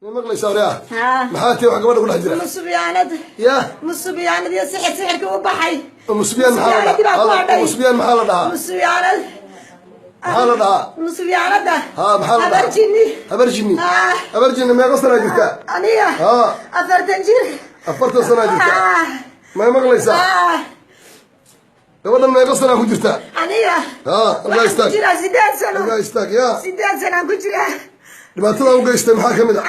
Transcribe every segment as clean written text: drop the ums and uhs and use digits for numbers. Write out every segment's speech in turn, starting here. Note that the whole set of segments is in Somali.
مغلي سوريا محاتي وحقبنا كل حجرة مصبيانة يا مصبيانة يا سحر وبحي مصبيان محل مصبيان محل ده مصبيانة محل ده مصبيانة ده محل ده أبرجني أبرجني ما يقصنا جبتها أنيا أفرتنجير أفرت سنة جبتها ما مغلي سا قبل ما يقصنا كجبتها أنيا الله يستاك سيدان سنة الله يستاك يا سيدان سنة كجرا لما تلا وقيست محاكم ده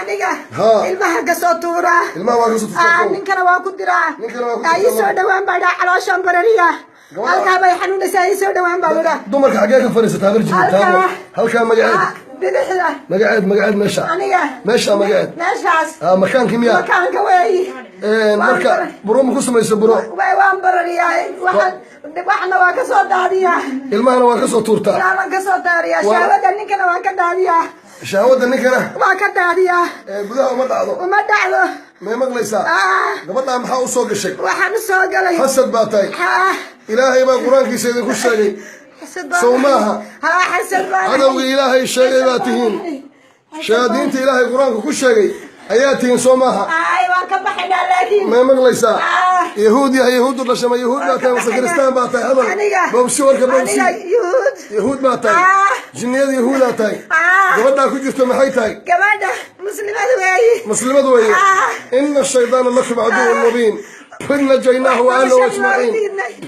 المها قصوتورا المها قصوتورا نكنا واكدرا أي سودا وان بعد على شامبرية هل كان يحنون ساي سودا وان بعد دمرك حقيقة فريسة هبرجي هل كان مقعد مشى مكان كيمياء مكان كوي مركا بروم قسم يسوي برو وان برية waxna waa ka soo daadiyaa ilmahana waa ka soo tuurtaa ilmaha ka soo daadiyaa shahwada ninkana waa ka daadiyaa shahwada ninkana waa ka daadiyaa gudaha uma dhacdo ma maqlaysaa gabadha maxaa u soo gashay waxaan soo galay xasad baa tahay ilaahay baa quraankiisa idinku sheegay soomaha xasad baa adawga ilaahay sheegay baa tihiin shaadiinta ilaahay quraanka ku sheegay ayaa tihiin soomaha waan ka baxaynaa laakiin ma maqlaysaa يهود يا يهود ولا شما يهود باتاي وسكرستان باتاي هذا بوبسي وركا بوبسي يهود باتاي جنيد يهود باتاي gabadha ku jirto maxay tahay gabadha muslimad weeye in الشيطان لكم عدو مبين كنا جيناه وأهله أجمعين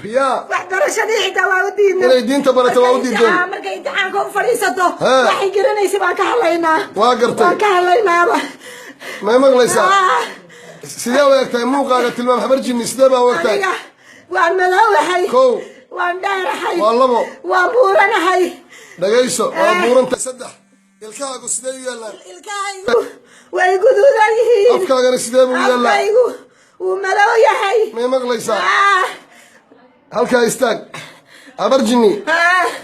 يا waxbarashadii xitaa waa u diidnay inay diinta barato waa u diideen markay imtixaanka u fadhiisato waxay garanaysa baan ka hadlaynaa waa gartay waan ka hadlaynaaba ma maqlaysaa sidee u egtahay muuqaaga tilmaam habarjinni sidee baa u egtahay waan madownahay kow waan dheerahay waa labo waan buuranahay dhagayso waa buuranta saddex ilkaagu sidee u yaallaan ilkaagu way guduudan yihiin afkaagana sidee buu u yaallaa wuu madow yahay ma maqlaysaa halkaa istaag habarjinni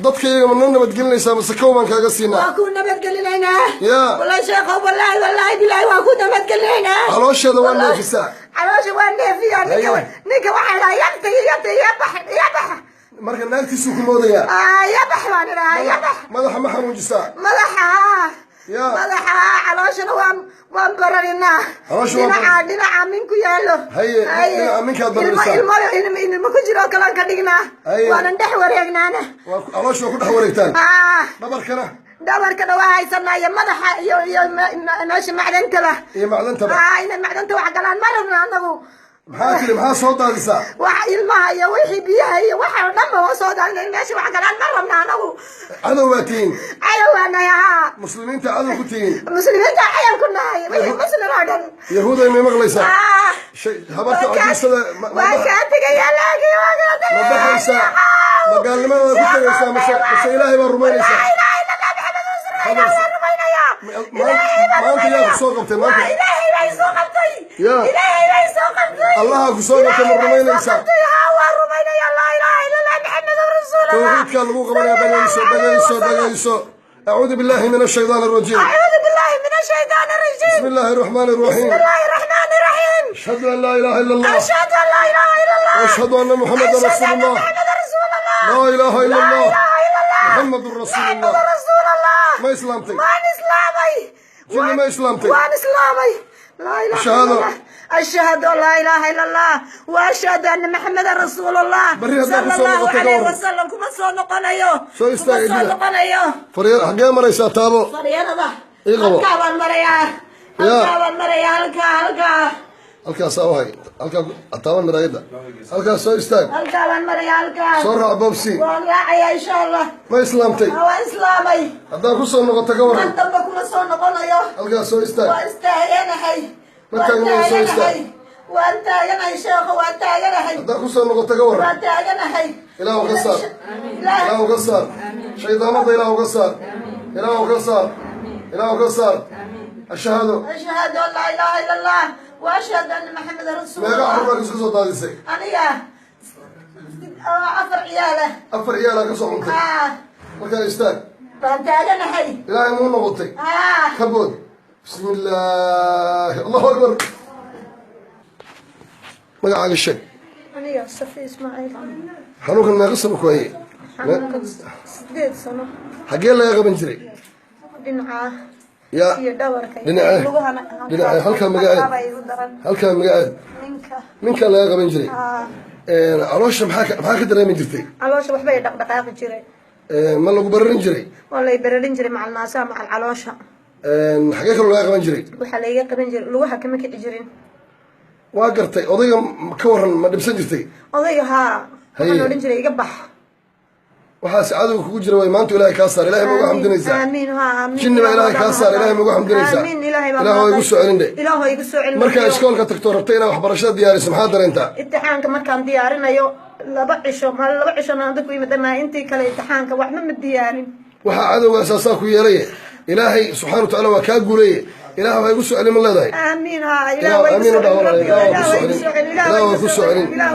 dadka iyaga ma noo nabadgelinaysaa mase kow baan kaaga siinaa waa ku nabadgelinaynaa ya wallahi sheekhow wallaahi bilaahi waa ku nabadgelinaynaa caloosheeda waa neefisaa caloosha waa neefiyaa ninka waxaa dhahaa yabax marka naagtiisuu ku moodayaa yabax baan idhahaa yabax madaxa ma xanuujisaa madaxa calooshana waan bararinaa dhinaca minku yaalo dhinaca minkaad bararisaa ilmo ku jiro kalaan ka dhignaa waanan dhex wareegnaana caloosha waa ku dhex wareegtaan dhabarkana waa haysanaa iyo madaxa iyo meesha macdantaba inay macdanta wax galaan ma rabna anagu maxaa tiri maxaa soo daadisaa wax ilmaha iyo wixii biyaha iyo waxa dhanba waa soo daadinay meesha wax galaan ma rabna anagu cadow waa tihiin cadow waa nahay muslimiinta cadow ku tihiin muslimiinta cadow ku nahay wixii muslim oo dhan yahuuday may maqlaysaa habarta codiisada waa kaa tegaya laakiin waa kaa tegaya ma baxaysaa magaalnimada waa ku tegaysaa mase ilaahay baa rumaynaysaa maanta yaa ku soo qabtay maanta ilaahay bay soo qabtay الله كسوة كم رمينيسا ورمينا لا إله إلا الله محمد رسول الله توحيدك اللغو قبل بغيسو أعوذ بالله من الشيطان الرجيم أعوذ بالله من الشيطان الرجيم بسم الله الرحمن الرحيم بسم الله الرحمن الرحيم أشهد أن لا إله إلا الله أشهد أن لا إله إلا الله وأشهد أن محمد رسول الله لا إله إلا الله محمد رسول الله ما إسلامتي جنة ما إسلامتي لا إله إلا الله أشهد أن لا إله إلا الله وأشهد أن محمد رسول الله صلى الله عليه وسلم كما صنقنا يو فريق حقيقة مريسا تابو فريق هذا إيقظوا الكاوان مريا halkaa saawahay halkaa atawan maraayada halkaa soo istaag halkaan maraya halkaan soo raac boobsi waan raacaya insha Allah ma islaamtay waan islaamay haddaan ku soo noqoto ka waran damba kuma soo noqonayo halkaa soo istaag waan istaaganahay ma taagnahay soo istaag waan taaganahay sheekho waan taaganahay haddaan ku soo noqoto ka waran waan taaganahay ilaahu ka saar ilaahu ka saar shaydaamada ilaahu ka saar ilaahu ka saar ilaahu ka saar أشهد أن لا إله إلا الله وأشهد أن محمد رسول الله. ما قاعد أقول لك شو صوت هذا أنا أفر عياله. أفر عياله كسر منك. وكان يستاهل. فأنت أنا حي. لا مو نبطي. كبود. بسم الله الله أكبر. ما قاعد الشيء. أنا صفي إسماعيل. حنوك الناقص بكوي. حنوك سديد سنة. حقي الله يا غبن جري. دنعاه. يا دنيا هلكا مقعد منك لا يقبل جري عروش محاك درامي جرتي عروش وحبي دقدقاق جري ما لو بررين جري والله يبررين جري مع الناس مع العلوشة حقيقة لا يقبل جري وحلا يقبل جري لوها كم كجرين واقرتي أضيق كورن ما دبسن جرتي أضيق ها أنا جري يقبح وحاس عدو كوجر ويمانتو إلهي كاسر إلهي موجو حمد نيسا آمين ها آمين جن إلهي كاسر إلهي موجو حمد نيسا آمين إلهي إلهي يقصو علينا إلهي يقصو علينا مركا إشكالك تكتور ربطينا وحبرشات دياري سمحادر أنت امتحانك مركان ديارنا يو لبعشو ما لبعشو أنا عندك ويمدنا أنتي كلا امتحانك وإحنا من الديارين وحا عدو أساساك ويالي إلهي سبحانه وتعالى وكاقو لي إلهي يقصو علينا من الله داي آمين ها إلهي يقصو علينا إلهي يقصو علينا